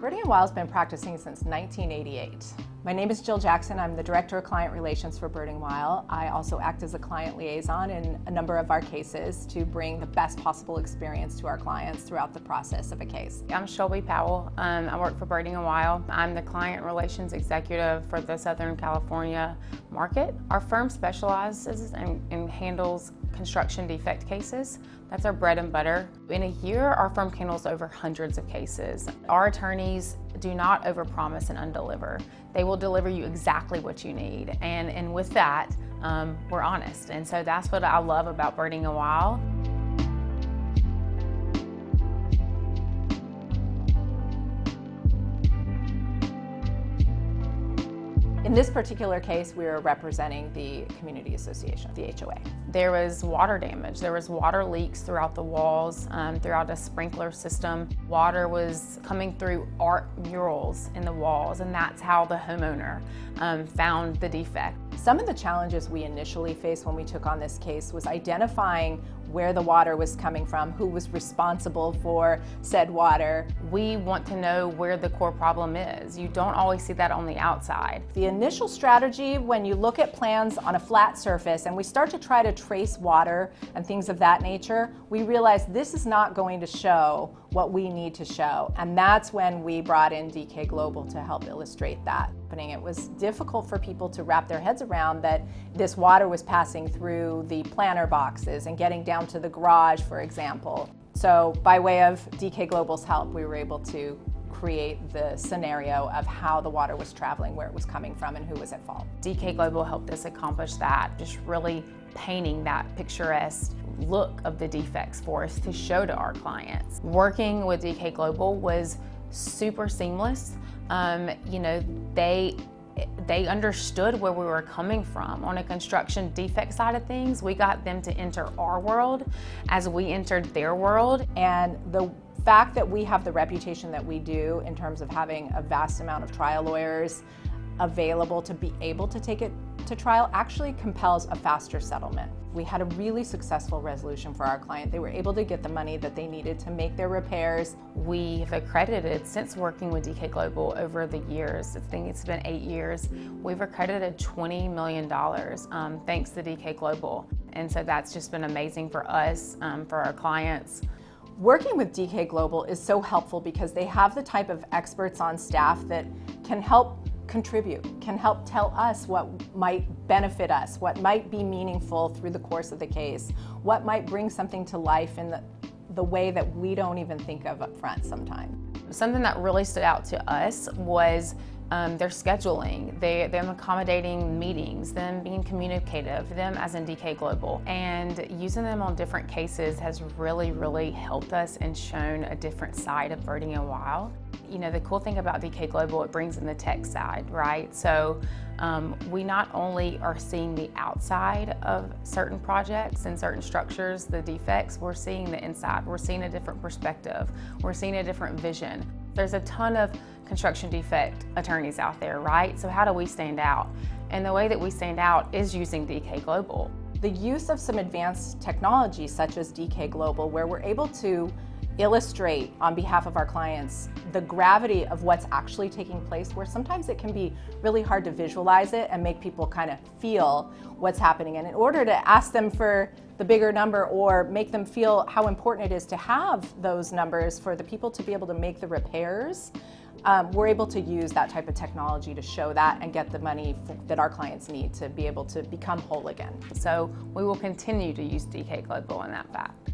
Birding & Wild's been practicing since 1988. My name is Jill Jackson. I'm the Director of Client Relations for Birding Wild. I also act as a client liaison in a number of our cases to bring the best possible experience to our clients throughout the process of a case. I'm Shelby Powell. I work for Birding & Wild. I'm the Client Relations Executive for the Southern California market. Our firm specializes and handles construction defect cases. That's our bread and butter. In a year, our firm handles over hundreds of cases. Our attorneys do not overpromise and undeliver. They will deliver you exactly what you need. And with that, we're honest. And so that's what I love about Birding & Wild. In this particular case, we were representing the community association, the HOA. There was water damage. There was water leaks throughout the walls, throughout a sprinkler system. Water was coming through art murals in the walls, and that's how the homeowner found the defect. Some of the challenges we initially faced when we took on this case was identifying where the water was coming from, who was responsible for said water. We want to know where the core problem is. You don't always see that on the outside. The initial strategy, when you look at plans on a flat surface and we start to try to trace water and things of that nature, we realize this is not going to show what we need to show. And that's when we brought in DK Global to help illustrate that. It was difficult for people to wrap their heads around that this water was passing through the planter boxes and getting down to the garage, for example. So by way of DK Global's help, we were able to create the scenario of how the water was traveling, where it was coming from, and who was at fault. DK Global helped us accomplish that, just really painting that picturesque look of the defects for us to show to our clients. Working with DK Global was super seamless. You know, they understood where we were coming from. On a construction defect side of things, we got them to enter our world as we entered their world. And the fact that we have the reputation that we do in terms of having a vast amount of trial lawyers available to be able to take it to trial actually compels a faster settlement. We had a really successful resolution for our client. They were able to get the money that they needed to make their repairs. We have accredited, since working with DK Global over the years, I think it's been 8 years, we've accredited $20 million thanks to DK Global. And so that's just been amazing for us, for our clients. Working with DK Global is so helpful because they have the type of experts on staff that can help contribute, can help tell us what might benefit us, what might be meaningful through the course of the case, what might bring something to life in the way that we don't even think of up front sometimes. Something that really stood out to us was their scheduling, them accommodating meetings, them being communicative, them as in DK Global. And using them on different cases has really, really helped us and shown a different side of Birding & Wild. You know, the cool thing about DK Global, it brings in the tech side, right? So we not only are seeing the outside of certain projects and certain structures, the defects, we're seeing the inside. We're seeing a different perspective. We're seeing a different vision. There's a ton of construction defect attorneys out there, right? So how do we stand out? And the way that we stand out is using DK Global. The use of some advanced technology such as DK Global, where we're able to illustrate on behalf of our clients the gravity of what's actually taking place, where sometimes it can be really hard to visualize it and make people kind of feel what's happening. And in order to ask them for the bigger number or make them feel how important it is to have those numbers for the people to be able to make the repairs, we're able to use that type of technology to show that and get the money that our clients need to be able to become whole again. So we will continue to use DK Global in that fact.